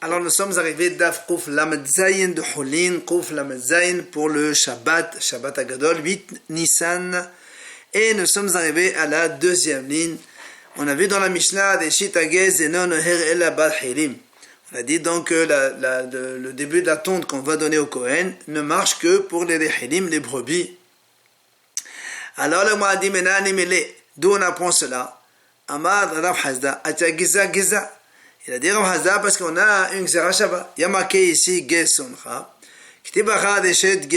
Alors nous sommes arrivés d'Af Kouf Lamed Zayin de Hulin, Kouf Lamed Zayin pour le Shabbat, Shabbat Agadol, 8 Nissan. Et nous sommes arrivés à la deuxième ligne. On a vu dans la Mishnah des Shitagez et non Her El Abad Hilim. On a dit donc que le début de la tonte qu'on va donner au Kohen ne marche que pour les Hilim, les brebis. Alors le Moadi Menani Mele, d'où on apprend cela? Amad Rav Hazda, Atia Giza Giza. Il a dit Rav Hazda parce qu'on a une Xera Shabbat. Il y a marqué ici Gez Soncha. Ktibacha Reshit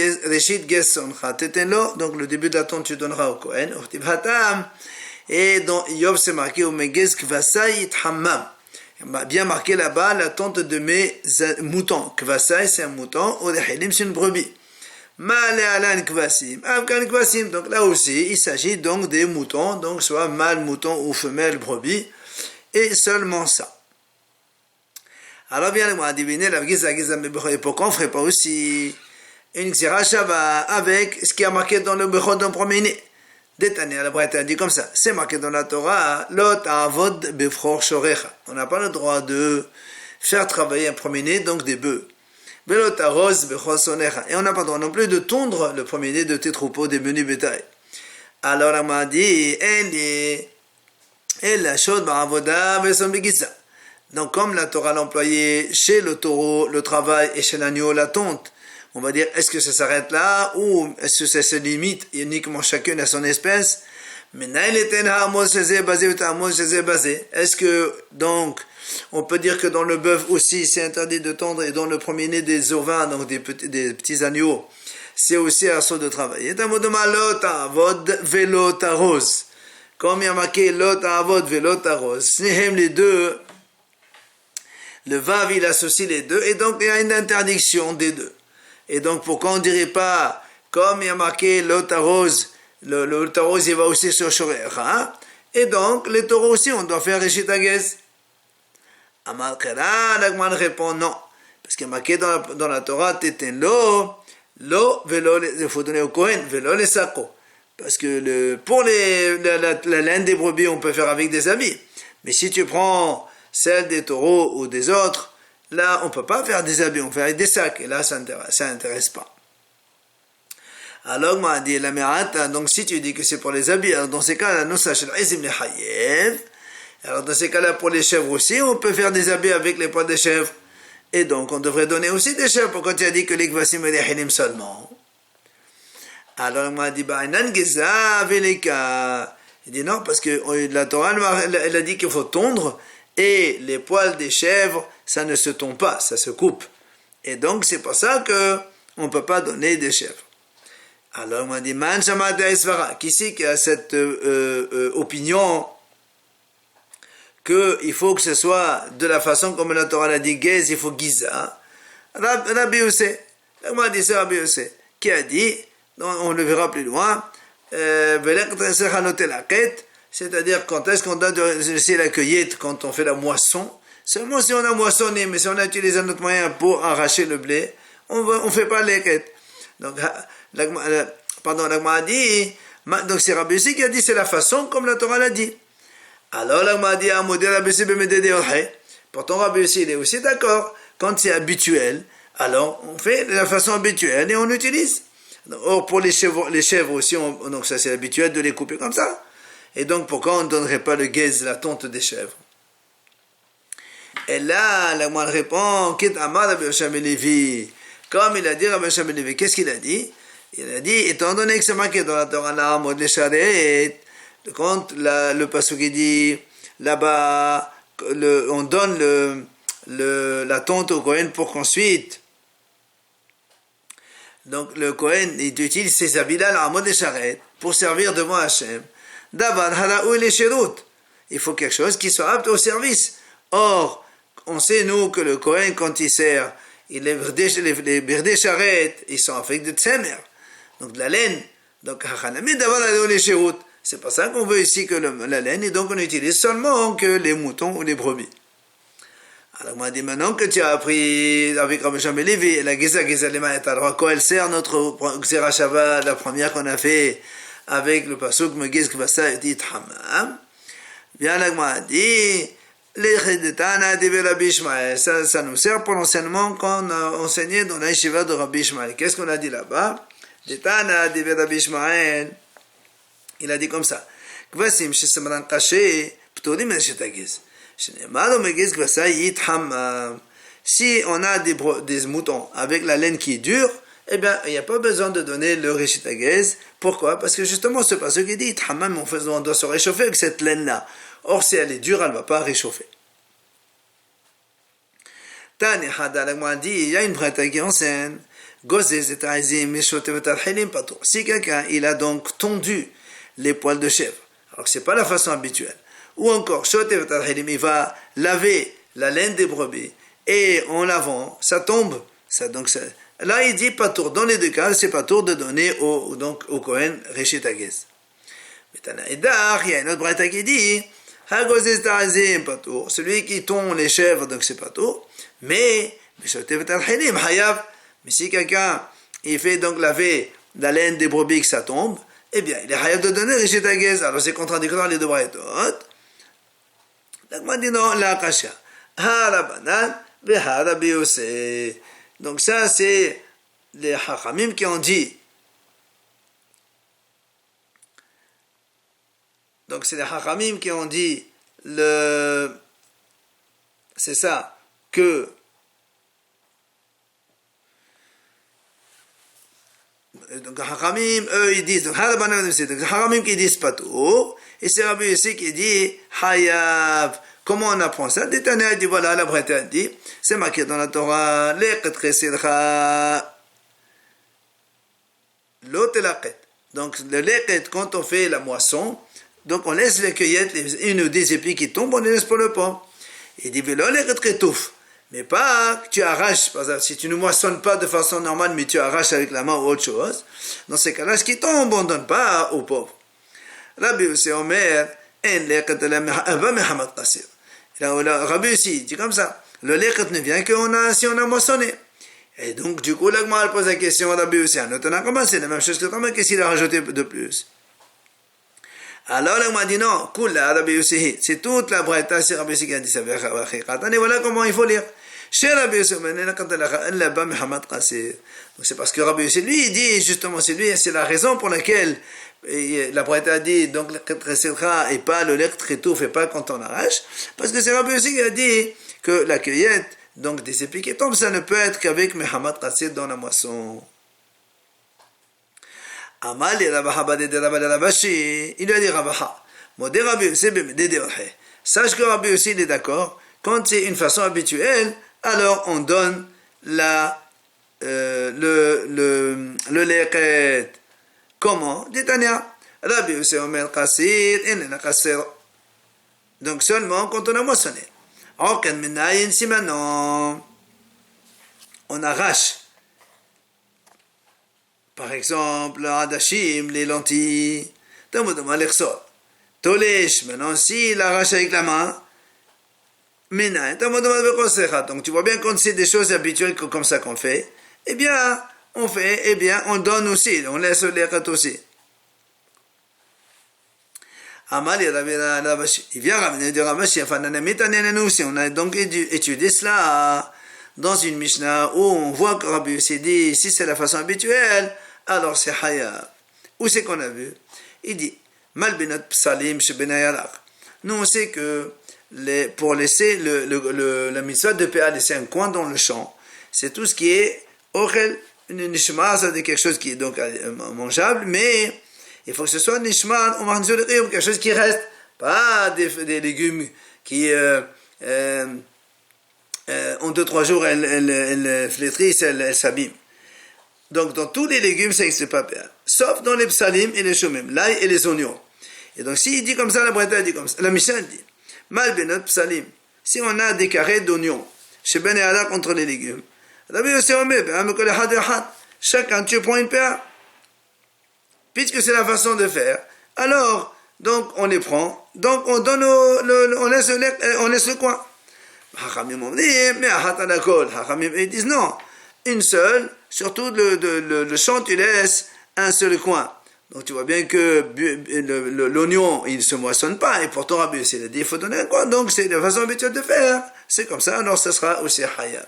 Gez Soncha. Tetenlo, donc le début de la tonte tu donneras au Kohen. Uchtibhatam. Et dans Yov c'est marqué au Megez Kvasai Hammam. Bien marqué là-bas la tonte de mes moutons. Kvasai c'est un mouton, ou Hilim c'est une brebis. Mâle alan kvasim, afghan kvasim. Donc là aussi, il s'agit donc des moutons, donc soit mâle mouton ou femelle brebis, et seulement ça. Alors bien, on a deviné la giza giza, mais pourquoi on ne ferait pas aussi une xera shabbat avec ce qui est marqué dans le bechod d'un premier-né? Détané, la Brette a dit comme ça, c'est marqué dans la Torah, lot avod befror shorecha. On n'a pas le droit de faire travailler un premier-né, donc des bœufs. Et on n'a pas le droit non plus de tondre le premier-né de tes troupeaux des menus bétail. Alors on m'a dit, elle la chose baravoda besombigiza. Donc comme la Torah l'a employé chez le taureau, le travail, et chez l'agneau, la tonte, on va dire, est-ce que ça s'arrête là, ou est-ce que ça se limite uniquement chacune à son espèce? Mais est-ce que donc on peut dire que dans le bœuf aussi c'est interdit de tondre, et dans le premier-né des ovins, donc des petits agneaux, c'est aussi un saut de travail. Comme il y a marqué lot avod velot aros, les deux, le vav il associe les deux, et donc il y a une interdiction des deux. Et donc pourquoi on ne dirait pas, comme il y a marqué lot aros, le taureau il va aussi sur shorecha, et donc les taureaux aussi on doit faire Reshit Agez. Amar Kara, l'Agman répond non, parce qu'il y a marqué dans la Torah, Teten lo, velo, il faut donner au Kohen, velo les sako. Parce que pour la laine des brebis, on peut faire avec des habits. Mais si tu prends celle des taureaux ou des autres, là, on ne peut pas faire des habits, on fait avec des sacs. Et là, ça n'intéresse pas. Alors, m'a dit la Merata, donc si tu dis que c'est pour les habits, alors dans ces cas-là, nous sachons, alors dans ces cas-là, pour les chèvres aussi, on peut faire des habits avec les poils des chèvres. Et donc, on devrait donner aussi des chèvres. Pourquoi tu as dit que les kvasim et les hilim seulement? Alors, on m'a dit, il dit non, parce que la Torah, elle a dit qu'il faut tondre, et les poils des chèvres, ça ne se tond pas, ça se coupe. Et donc, c'est pour ça qu'on ne peut pas donner des chèvres. Alors, on m'a dit, man shamata isvara, qui c'est qui a cette opinion qu'il faut que ce soit de la façon comme la Torah l'a dit, Gez, il faut Giza. Rabbi Yossé, on m'a dit c'est Rabbi Yossé, qui a dit, on le verra plus loin, c'est-à-dire quand est-ce qu'on doit laisser la cueillette quand on fait la moisson. Seulement si on a moissonné, mais si on a utilisé un autre moyen pour arracher le blé, on ne fait pas les quêtes. Donc, l'Agma a dit, donc c'est Rabbi Yossé qui a dit c'est la façon comme la Torah l'a dit. Alors l'Agma a dit, pourtant Rabbi Yossé il est aussi d'accord, quand c'est habituel, alors on fait de la façon habituelle et on utilise. Or pour les chèvres aussi, donc ça c'est habituel de les couper comme ça. Et donc pourquoi on ne donnerait pas le gez, la tonte des chèvres? Et là, l'Agma répond, comme il a dit Rabbi Shimon Levi, qu'est-ce qu'il a dit? Il a dit, étant donné que c'est marqué dans la Torah, quand le pasuk dit, là-bas, on donne la tonte au Kohen pour qu'ensuite, donc le Kohen, il utilise ses habits-là, la mode des charrettes, pour servir devant Hachem. Davar haraou les shirut. Il faut quelque chose qui soit apte au service. Or, on sait, nous, que le Kohen, quand il sert, les birdés charrettes, ils sont faits de tsemer, donc de la laine. Donc, c'est pour ça qu'on veut ici que la laine, et donc on utilise seulement que les moutons ou les brebis. Alors, on m'a dit maintenant que tu as appris avec Rabbi Shimon Levi, la Giza Lema et alors à quoi elle sert notre Xera Shabbat, la première qu'on a fait avec le pasuk Megiz Kvasa et dit Hamam. Bien, là, on m'a dit, Ça nous sert pour l'enseignement qu'on a enseigné dans la yeshiva de Rabbi Ishmael. Qu'est-ce qu'on a dit là-bas? Il a dit comme ça. Si on a des moutons avec la laine qui est dure, eh bien, il n'y a pas besoin de donner le réchitagez. Pourquoi? Parce que justement, c'est pas ce qu'il dit. On doit se réchauffer avec cette laine-là. Or, si elle est dure, elle ne va pas réchauffer. Tani Hadalagma dit, il y a une braïta qui enseigne. Si quelqu'un, il a donc tondu les poils de chèvre, alors que ce n'est pas la façon habituelle, ou encore, il va laver la laine des brebis, et en lavant, ça tombe. Là, il dit pas tour. Dans les deux cas, c'est pas tour de donner au Kohen Reshit Hagez. Il y a une autre braïta qui dit, celui qui tond les chèvres, donc c'est pas tour. Mais si quelqu'un il fait donc laver la laine des brebis que ça tombe, eh bien, il est hayab de donner Reshit Hagez. Alors c'est contradictoire les deux braïtot. Donc, moi dit non, la kasha. Donc ça, c'est les hachamim qui ont dit. Donc c'est les hachamim qui ont dit c'est ça, que donc hachamim, eux, ils disent, donc hachamim qui disent pas tout, et c'est Rabbi Yossi qui dit hayav. Comment on apprend ça? Détania dit, voilà, la braïta dit, c'est marqué dans la Torah, donc le leket, quand on fait la moisson, donc on laisse les cueillettes, une ou des épis qui tombent, on les laisse pour le pain. Il dit, mais pas que tu arraches, par exemple, si tu ne moissonnes pas de façon normale, mais tu arraches avec la main ou autre chose, dans ces cas-là, ce qui tombe, on ne donne pas aux pauvres. Rabbi Yossi Omer, Rabbi Yossi dit comme ça, le leket ne vient que si on a moissonné. Et donc, du coup, l'agma pose la question à Rabbi Yossi, c'est la même chose que Rabbi, qu'est-ce qu'il a rajouté de plus? Alors, l'agma dit non, Rabbi Yossi, c'est toute la braïta, c'est Rabbi Yossi qui a dit ça. Et voilà comment il faut lire. Chez Rabbi Yossi, c'est parce que Rabbi Yossi, lui, il dit justement, c'est la raison pour laquelle la braïta dit donc et pas le lek tretouf et pas quand on arrache, parce que c'est Rabbi Yossi qui a dit que la cueillette donc des épis qui tombent, ça ne peut être qu'avec Mehamad Qassid dans la moisson. Amali Rabaha de Rabashi, il lui a dit Rabaha, Modé Rabbi Yossi b'medé orhe. Sache que Rabbi Yossi est d'accord, quand c'est une façon habituelle, alors on donne le leket. Comment? Détania. Rabbi Yossi Omer Qassid, inna Qasser. Donc seulement quand on a moissonné. Aucun menayin, si maintenant on arrache, par exemple, Adashim, les lentilles, Tolesh, maintenant s'il arrache avec la main, menayin, donc tu vois bien quand c'est des choses habituelles comme ça qu'on fait, eh bien, on donne aussi, on laisse les rêtes aussi. Amal, il vient ramener de Rabashi, si on a donc étudié cela dans une Mishnah où on voit que Rabbi Yossi dit, si c'est la façon habituelle, alors c'est Hayab. Où c'est qu'on a vu? Il dit, Malbenot Psalim Shebenayalach. Nous on sait que pour laisser la mitzvah de PA, laisser un coin dans le champ, c'est tout ce qui est Orel, une nishma, c'est quelque chose qui est donc mangeable, mais il faut que ce soit nishma, on mange quelque chose qui reste, pas des légumes qui en 2-3 jours elles flétrissent, elles s'abîment. Donc dans tous les légumes ça n'existe pas, sauf dans les psalim et les shomim, l'ail et les oignons. Et donc s'il dit comme ça, la Braïta dit comme ça, la Mishnah dit, mal benot psalim, si on a des carrés d'oignons, chez Ben et Ala contre les légumes, chacun tu prends une paire, puisque c'est la façon de faire, alors donc on les prend, donc on donne on laisse le coin. Hachamim ont dit, mais Hachamim ils disent non, une seule, surtout le champ tu laisses un seul coin. Donc tu vois bien que l'oignon, il ne se moissonne pas, et pourtant Rabbi Yossi il a dit il faut donner un quart, donc c'est la façon habituelle de faire. C'est comme ça, alors ce sera aussi Hayab.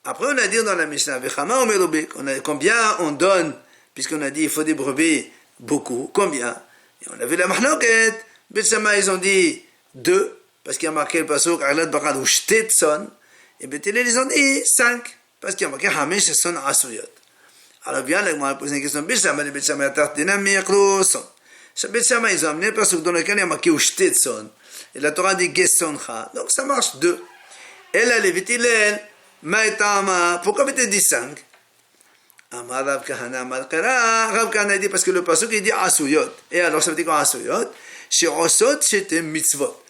Après on a dit dans la Mishnah, combien on donne, puisqu'on a dit il faut des brebis beaucoup, combien? Et on a vu la mahloket, Bet Shammai ils ont dit 2, parce qu'il y a marqué le pasuk, Arlat Bakad ou Shtetson, et Bet Hillel ils ont dit 5, parce qu'il y a marqué Hamesh Son Asuyot. Alors bien, là, on a posé une question. Bet Shammai Tartinam Miyaklou-son. Bet Shammai, ils ont amené parce que dans lequel il y a marqué Ushtetson. Et la Torah dit Gesoncha. Donc ça marche 2. Et là, les Vitilel, Maïtama. Pourquoi Bet dit 5? Amar Rav Kahana Malkara. Rav Kahana dit parce que le pasuk il dit Asuyot. Et alors ça veut dire quoi Asuyot? Chez Osot, c'était mitzvot.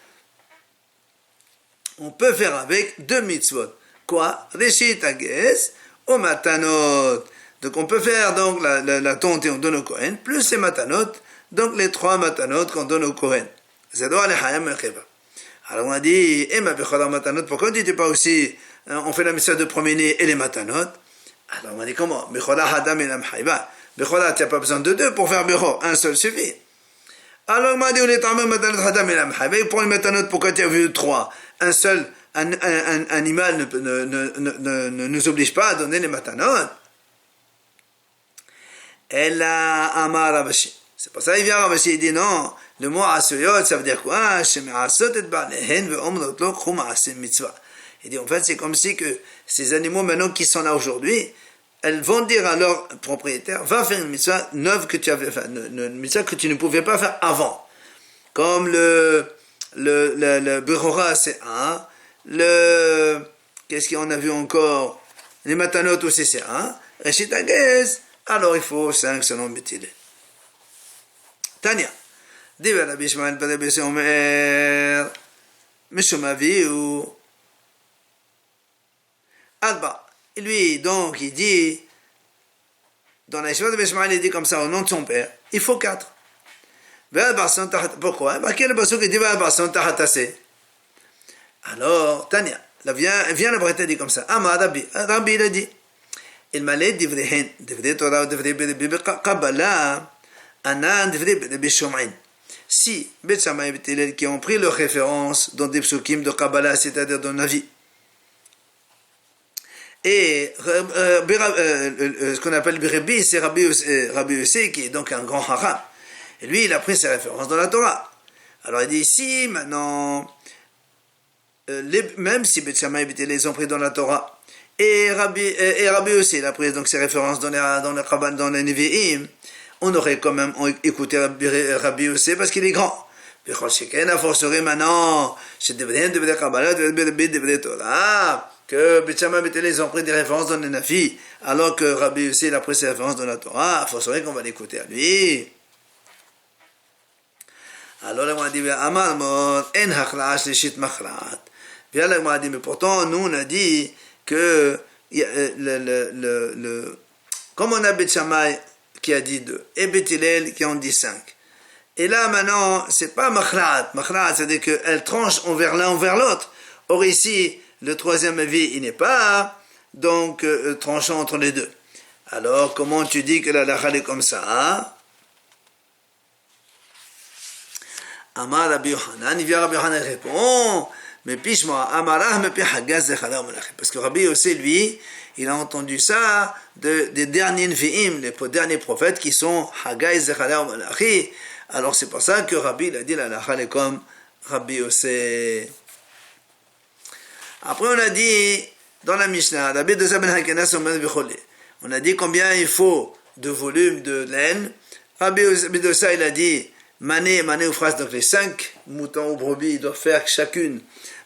On peut faire avec 2 mitzvot. Quoi? Reshit Ages ou Matanot. Donc on peut faire donc la tonte et on donne au Kohen, plus les matanot, donc les 3 matanot qu'on donne au Kohen. Alors on a dit, pourquoi on ne dit pas aussi, on fait la mitzvah de premier-né et les matanot? Alors on a dit comment? Bechola, tu n'as pas besoin de 2 pour faire Becho, un seul suffit. Alors on a dit, pour les matanot, pourquoi tu as vu 3? Un seul animal ne nous oblige pas à donner les matanot. Elle a Amar Rabashi. C'est pour ça qu'il vient Rabashi, il dit non, le mot Asuyot, ça veut dire quoi? Il dit en fait, c'est comme si que ces animaux maintenant qui sont là aujourd'hui, elles vont dire à leur propriétaire, va faire une mitzvah neuve que tu avais fait, une mitzvah que tu ne pouvais pas faire avant. Comme le Bechora, c'est un, qu'est-ce qu'on a vu encore? Les matanot aussi, c'est un, Reshit Ages, alors il faut 5 selon Bet Hillel. Tania. Diva Rabbi Ishmael ben Rabbi Yossi Omer Mishum Avihu Alba. Et lui, donc, il dit, dans la Yeshiva de Ishmael, il dit comme ça, au nom de son père, il faut 4. Pourquoi? Quel pasuk il dit alors, Tania, vient la Breta dit comme ça, Amar Rabbi il a dit, il m'a dit devrait Torah devrait Kabbalah anan devrait Shom'in. Si Bet Shammai et Bet Hillel qui ont pris leur référence dans des psukim de Kabbalah, c'est-à-dire dans la vie, et ce qu'on appelle Rabbi, c'est Rabbi Yossi qui est donc un grand haram. Et lui, il a pris ses références dans la Torah. Alors il dit ici, maintenant, même si Bet Shammai et Bet Hillel les ont pris dans la Torah, et Rabbi aussi, il a pris donc ses références dans les Nevi'im, on aurait quand même écouté Rabbi aussi parce qu'il est grand. A fortiori maintenant, c'est devrait Kabbalah, devrait Torah, que Bet Shammai et Bet Hillel ont pris des références dans les Nafi, alors que Rabbi aussi, il a pris ses références dans la Torah, a fortiori qu'on va l'écouter à lui. Alors là, on a dit, Amar Mor, En Hachla'ash Lishit Machla'at. Bien là, on a dit, mais pourtant, nous, on a dit que, comme on a Bet Shammai qui a dit 2, et Bet Hillel qui en dit 5. Et là, maintenant, c'est pas Machla'at. Machla'at, c'est-à-dire qu'elle tranche envers l'un, envers l'autre. Or, ici, le troisième avis, il n'est pas, donc, tranchant entre les deux. Alors, comment tu dis que la halakha est comme ça, hein? Amar Rabbi Yochanan, il vient Rabbi Yochanan répond, mais piche-moi, Amarah me pihagaz zechala malachim. Parce que Rabbi aussi, lui, il a entendu ça des derniers Nevi'im, les derniers prophètes qui sont Haggai zechala malachim. Alors c'est pour ça que Rabbi, il a dit la halakha est comme Rabbi aussi. Après on a dit, dans la Mishnah, Rabbi de Zaben Hakenas Omer Bechole. On a dit combien il faut de volume de laine. Rabbi de ça, il a dit, mané ou phrase, donc les 5 moutons ou brebis, ils doivent faire chacune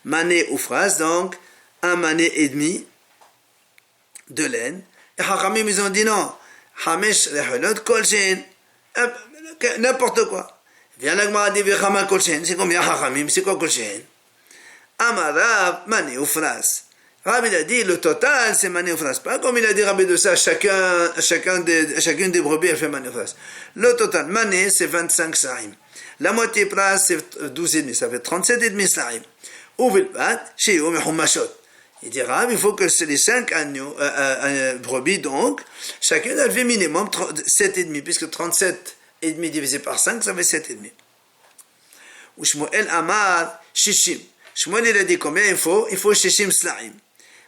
mané ou phrase, donc 1 mané et demi de laine. Et Hachamim, ils ont dit non, Hamesh Recholot Kolchen, n'importe quoi. Viens la Gemara dit Vechama Kolchen, c'est combien Hachamim, c'est quoi Kolchen? Amarav, mané ou phrase. Rabbi il a dit le total c'est mané ou phrase. Pas comme il a dit Rabbi de ça, chacune des brebis elle fait mané ou phrase. Le total mané c'est 25 sarim. La moitié phrase c'est 12,5, ça fait 37,5 sarim. Ou vilpat, chez Omer Humashot. Il dit Rav, il faut que les 5 agneaux, brebis donc, chacune elle fait minimum 7,5, puisque 37,5 divisé par 5, ça fait 7,5. Ou Shmuel Amar, Shishim. Shmuel il a dit combien il faut? Il faut Shishim Slaim.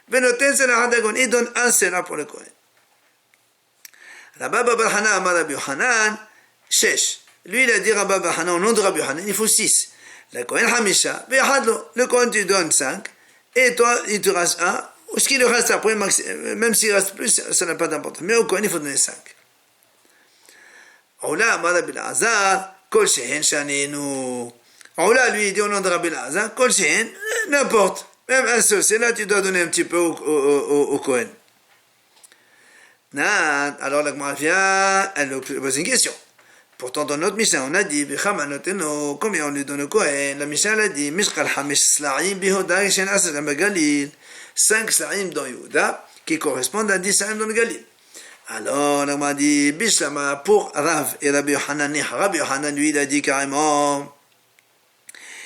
Benoten c'est la Hadagon, il donne un seul pour le Kohen. Rabba Bar Hanan Amar Rabbi Yochanan, Shesh. Lui il a dit Rabba Bar Hanan, au nom de Rabbi Yochanan, il faut 6. Le Kohen Hamisha, le Kohen tu donnes 5, et toi il te reste 1, ou ce qu'il lui reste après, même s'il reste plus, ça n'a pas d'importance. Mais au Kohen il faut donner 5. Oula Amar Rabbi Lazar, Kol Shehen Shanenu. Oula lui il dit au nom de Rabbi Lazar, Kol Shehen, n'importe. Même un seul, c'est là tu dois donner un petit peu au Kohen. Alors la Gemara vient, elle nous pose une question. Pourtant dans notre Mishnah, on a dit, combien on lui donne au Kohen? La Mishnah a dit, Mishkal Hamish Slaim Bihoda Shen Aslam Galil. 5 Slaim dans Yehuda qui correspondent à 10 Slaim dans le Galil. Alors la Gemara dit, Bishlama pour Rav et Rabbi Yochanan. Rabbi Yochanan lui il a dit carrément,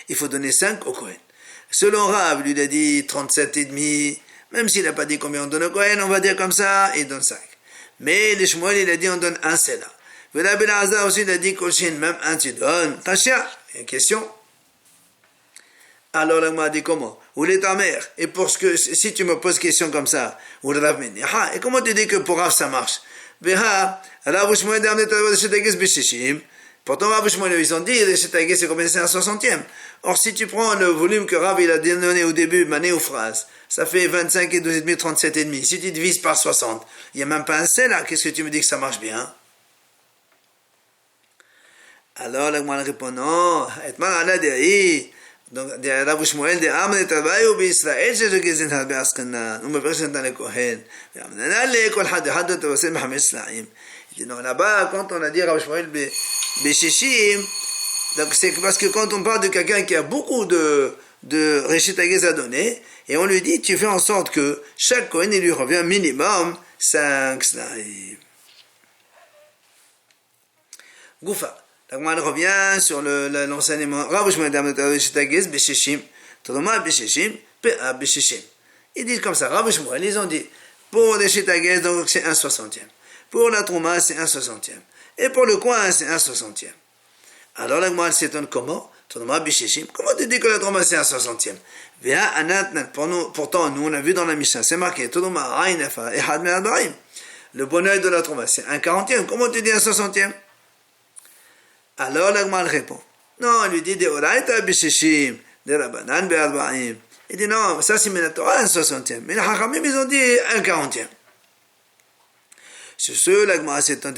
il faut donner 5 au Kohen. Selon Rav, lui il a dit 37,5, même s'il n'a pas dit combien on donne au Kohen, on va dire comme ça, il donne 5. Mais les Shmuel, il a dit on donne un seul. Rabbi Lazar aussi, il a dit Kolshin, même un tu donnes. Tachia, une question. Alors là, m'a dit comment? Où est ta mère? Et pour ce que, si tu me poses question comme ça, ou le Rav Meni, et comment tu dis que pour Rav ça marche? Beha, Rav Shmuel, pourtant, Rav Shmuel, ils ont dit, c'est combien? C'est un 60e. Or, si tu prends le volume que Rav il a donné au début, mané ou phrase, ça fait 25 et 12,5, 37,5. Si tu divises par 60, il n'y a même pas un seul là. Qu'est-ce que tu me dis que ça marche bien? Alors, la Gemara répond non. Et mal donc, Rav Shmuel de Amne Tabayu Israël, je regarde dans Be'askenan. On me présente dans le Kohen. Amne kol had tavasem Hamesh Slaim. Il dit non, là-bas, quand on a dit Rav Shmuel Beshishim, donc c'est parce que quand on parle de quelqu'un qui a beaucoup de Reshit Hagez à donner, et on lui dit, tu fais en sorte que chaque Kohen, il lui revient minimum 5 Slaim. Goufa. La Gemara revient sur l'enseignement. Rav Shmuel d'Amne Reshit Hagez Beshishim. Todoma Beshishim, Pea Beshishim. Ils disent comme ça, Rav Shmuel, ils ont dit, pour Reshit Hagez, donc c'est 1/60. Pour la Trouma, c'est 1/60. Et pour le coin, c'est 1/60. Alors la Gemara s'étonne comment? Comment tu dis que la Trouma c'est un 60e? Pourtant, nous on a vu dans la Mishnah, c'est marqué le bonheur de la Trouma c'est un 40e. Comment tu dis un 60e? Alors la Gemara répond non, il lui dit il dit non, ça c'est Torah un 60e. Mais les Hachamim ils ont dit un 40e. C'est ce la Gemara s'étonne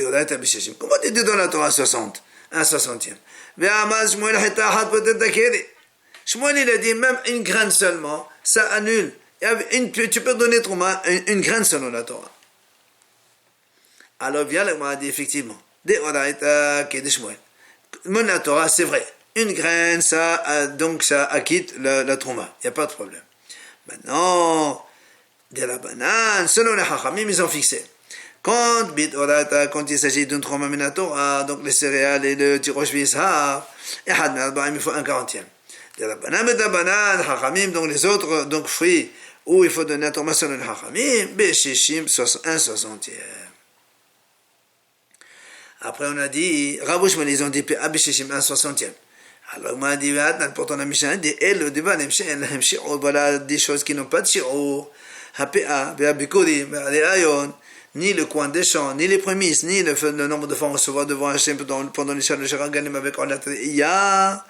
comment tu dis dans la Torah 60? Un 60e. Shmuel il a dit même une graine seulement, ça annule. Tu peux donner une graine selon la Torah. Alors vient la Gemara dit effectivement, la Torah c'est vrai, une graine donc ça acquitte la Trouma, il n'y a pas de problème. Maintenant, de la banane, selon les Hachamim ils ont fixé. Quand il s'agit d'une Trouma Minatora, donc les céréales et le tirosh vishar, il faut un 40e. De la banane et de la banane, hachamim, donc les autres donc fruits, où il faut donner un Trouma sur le hachamim, beshishim, un 60e. Après on a dit, Rav Shmuel, ils ont dit, beshishim, un 60e. Alors on a dit, pourtant la Mishnah dit, voilà des choses qui n'ont pas de shi'ur, hapea, be'abikurim, be'ayon, ni le coin des champs, ni les prémices, ni le nombre de fois on se voit devant Hachem pendant les chats de Shiraganim avec Olat Iya.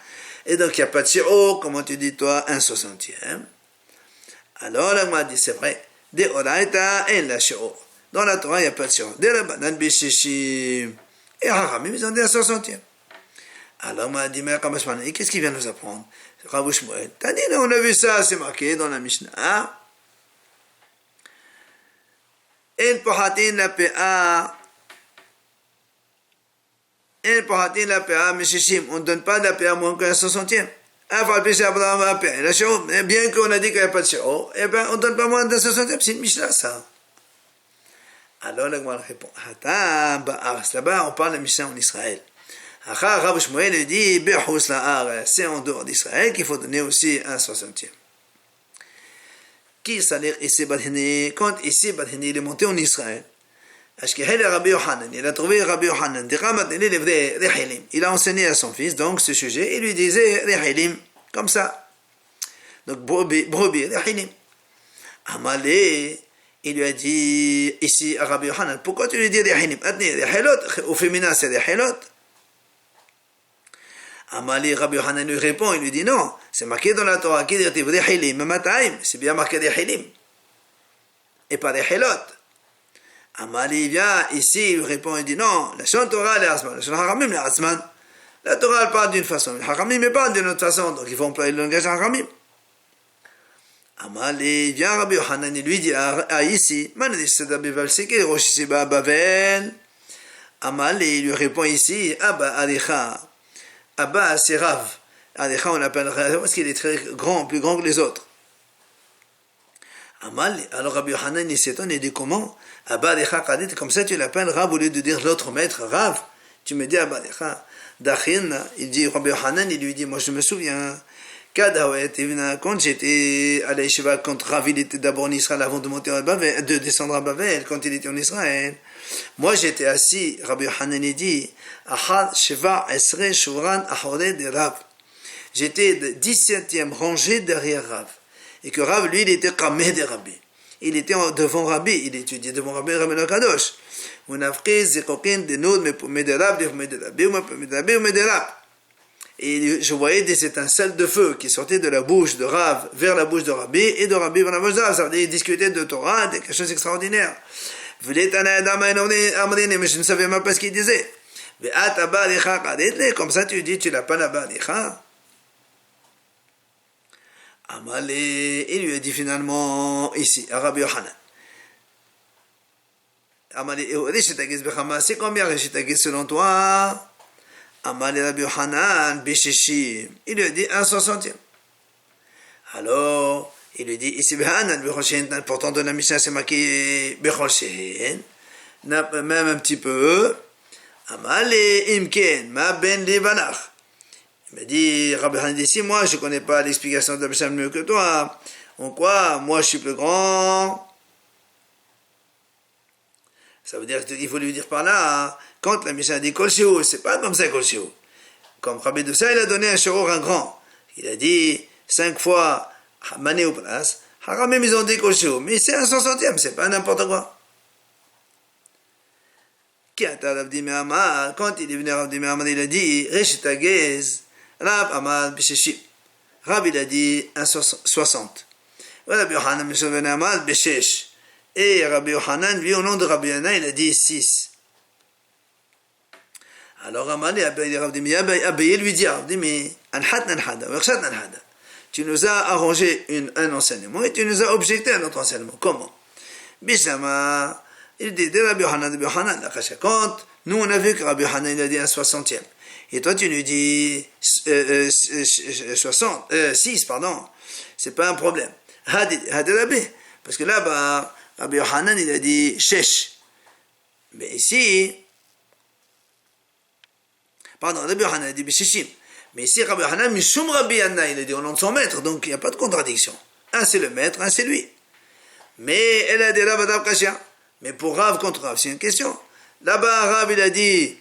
Et donc il n'y a pas de shi'ur, comment tu dis toi, un 60e. Alors la Gemara dit c'est vrai, de Oraita et la shi'ur. Dans la Torah il n'y a pas de shi'ur. De la banane bishishim. Et Haramim ils ont dit un 60e. Alors on m'a dit mais qu'est-ce qu'il vient nous apprendre? Rav Shmuel. Tani, on a vu ça, c'est marqué dans la Mishnah. En pohatin la PA. En pohatin la PA, Meshishim. On ne donne pas de la PA moins qu'un 60e. Bien qu'on a dit qu'il n'y a pas de shi'ur, eh bien, on ne donne pas moins d'un 60e. C'est une Mishnah, ça. Alors, la Gemara répond là-bas, on parle de Mishnah en Israël. Rav Shmuel dit c'est en dehors d'Israël qu'il faut donner aussi un 60e. qui s'allait ici Badhini, quand ici Badhini il est monté en Israël. Rabbi Yohanan, il a trouvé Rabbi Yohanan, il a enseigné à son fils donc ce sujet, il lui disait Rehilim, comme ça. Donc brebis, Rehilim. Amalé, il lui a dit ici à Rabbi Yohanan, pourquoi tu lui dis Rehilim? Au féminin c'est Rehilot. Amalé, Rabbi Yohanan lui répond, il lui dit non, c'est marqué dans la Torah, qui dit Rehilim, Mataim, c'est bien marqué Rehilim, et pas Rehilot. Amali vient ici, il lui répond, il dit non, la Torah est Asman, la Haramim est Asman. La Torah elle parle d'une façon, le Haramim parle d'une autre façon, donc il faut employer le langage Haramim. Amali vient Rabbi Yohanan, il lui dit ici, c'est qui Rosh Yeshiva Bavel. Amali il lui répond ici, Abba Alecha, Abba c'est Rav. Alecha on l'appelle Rav parce qu'il est très grand, plus grand que les autres. Amal, alors Rabbi Yohanan il s'étonne et dit comment Abba Alecha Kadit, comme ça tu l'appelles Rav au lieu de dire l'autre maître Rav, tu me dis Abba Alecha. Dachin, il dit Rabbi Yohanan, il lui dit moi je me souviens quand j'étais à l'Yeshiva, quand Rav il était d'abord en Israël avant de monter à Bavel, de descendre à Bavel, quand il était en Israël, moi j'étais assis, Rabbi Yohanan il dit Ahad Sheva Esre Shuran Ahore de Rav, j'étais 17e rangée derrière Rav. Et que Rav, lui, il était Kameh de Rabbi. Il était devant Rabbi, il étudiait devant Rabbi Rabbeinu Kadosh. Et je voyais des étincelles de feu qui sortaient de la bouche de Rav vers la bouche de Rabbi et de Rabbi vers la bouche de Rav. Ça veut dire discuter de Torah, de quelque chose d'extraordinaire. Mais je ne savais même pas ce qu'il disait. Comme ça, tu dis, tu n'as pas la balicha. Amalé, il lui a dit finalement ici, à Rabbi Yohanan. Amalé, c'est combien Rishitagis selon toi? Amalé Rabbi Yohanan, Bishishim. Il lui a dit 1/60. Alors, il lui dit ici, pourtant dans la Mishnah c'est marqué Becholshen, même un petit peu. Amalé, Imken, ma ben Libanach. Il m'a dit, Rabbi Yohanan dit, si moi je ne connais pas l'explication de Mishnah mieux que toi, en quoi moi je suis plus grand? Ça veut dire qu'il faut lui dire par là, quand la Mishnah dit Kol Shiur, c'est pas comme ça Kol Shiur. Comme Rabbi Doussa, il a donné un Shiur un grand. Il a dit 5 fois Mané ou place, Haramim ils ont dit Kol Shiur, mais c'est un 160e, c'est pas n'importe quoi. Quand il est venu à Rav Dimehama, il a dit Reshitagez. Rab Amal Bishishim. Rab il a dit 1/60. Rabbi Yohanan Mishon Amal Bishish. Et Rabbi Yohanan, lui au nom de Rabbi Yohanan, il a dit 6. Alors Amal et Abaye lui dit tu nous as arrangé un enseignement et tu nous as objecté à notre enseignement. Comment? Bishama, il dit Rabbi Yohanan, quand nous on a vu que Rabbi Yohanan il a dit 1/60e. Et toi, tu nous dis 6, pardon. C'est pas un problème. Parce que là-bas, Rabbi Yohanan, il a dit Shesh. Mais ici, pardon, Rabbi Yohanan a dit Bishishim. Mais ici, Rabbi Yohanan, Mishum Rabbi Yana, il a dit au nom de son maître. Donc, il n'y a pas de contradiction. Un, c'est le maître, un, c'est lui. Mais elle a dit Rav Kashia. Mais pour Rav contre Rav, c'est une question. Là-bas, Rav, il a dit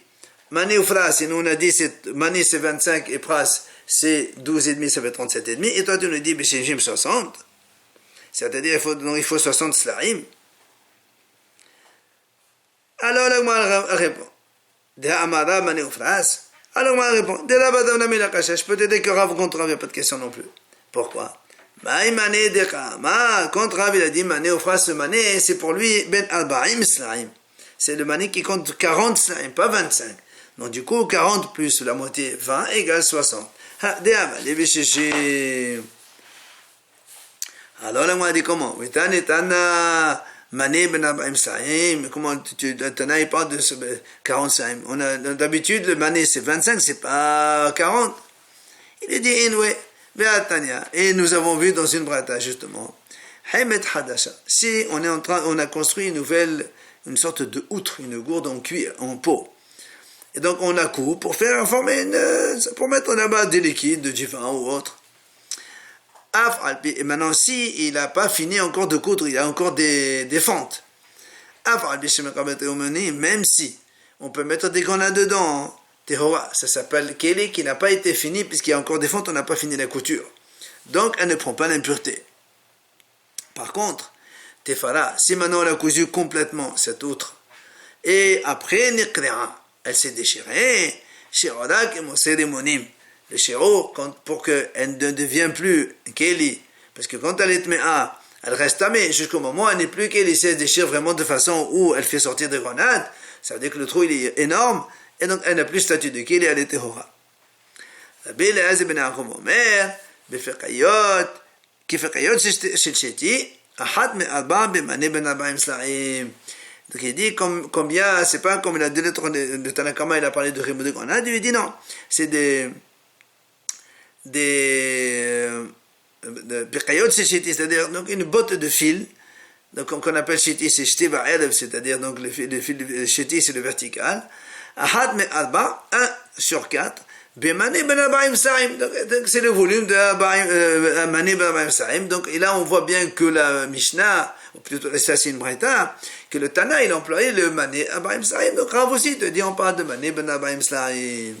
Mané ou Pras, et nous on a dit Mané c'est 25 et Pras c'est 12,5, ça fait 37,5. Et toi tu nous dis Bishishim 60. C'est-à-dire il faut 60 Slaim. Alors là, répond. De Amara Mané ou Pras. Alors moi répond. De là-bas, je peux t'aider que Rav contre Rav, il n'y a pas de question non plus. Pourquoi? Maïmané de Kama. Contre Rav, il a dit Mané ou Pras, ce Mané, c'est pour lui Ben Albaim Slaim. C'est le Mané qui compte 40 Slaim, pas 25. Donc du coup, 40 plus la moitié, 20 égale 60. Alors là, moi, il dit comment? Comment Tana, il parle de 45. D'habitude, le mané, c'est 25, c'est pas 40. Il a dit, et nous avons vu dans une brata, justement, si on a construit une sorte de outre, une gourde en cuir, en peau. Et donc on la coupe pour faire former pour mettre là-bas des liquides, du vin ou autre. Et maintenant, si il n'a pas fini encore de coudre, il y a encore des fentes. Même si on peut mettre des grenades dedans, Tehora, ça s'appelle Keli qui n'a pas été fini, puisqu'il y a encore des fentes, on n'a pas fini la couture. Donc, elle ne prend pas l'impureté. Par contre, Tefara, si maintenant on a cousu complètement cette outre, et après, Nikrera, elle s'est déchirée, Shirodak et mon cérémonim. Le shiro, pour qu'elle ne devienne plus Keli, parce que quand elle est Tmea, elle reste tamée, jusqu'au moment où elle n'est plus Keli, si elle se déchire vraiment de façon où elle fait sortir des grenades, ça veut dire que le trou il est énorme, et donc elle n'a plus statut de Keli, elle est Tehora. Rabbi Eliezer ben Yaakov Omer, בפקיות, כפקיות של שתי, אחת מארבע במנה בין 40 סלעים. Donc il dit combien, c'est pas comme il a deux lettres de Tanakama, il a parlé de Rimou de Grenade, il dit non, c'est des Pekayot c'est shiti, c'est-à-dire donc une botte de fil, donc qu'on appelle shiti, c'est shti ba'elev, c'est-à-dire donc le fil de shiti c'est le vertical, Ahad me alba, 1 sur 4, Bemane ben abaim sa'im, donc c'est le volume de Mane ben abaim sa'im, donc et là on voit bien que la Mishnah, ou plutôt ça c'est une Braïta, que le Tana il a employé le Mane abaim sa'im, donc Rav aussi te dit on parle de Mane ben abaim sa'im.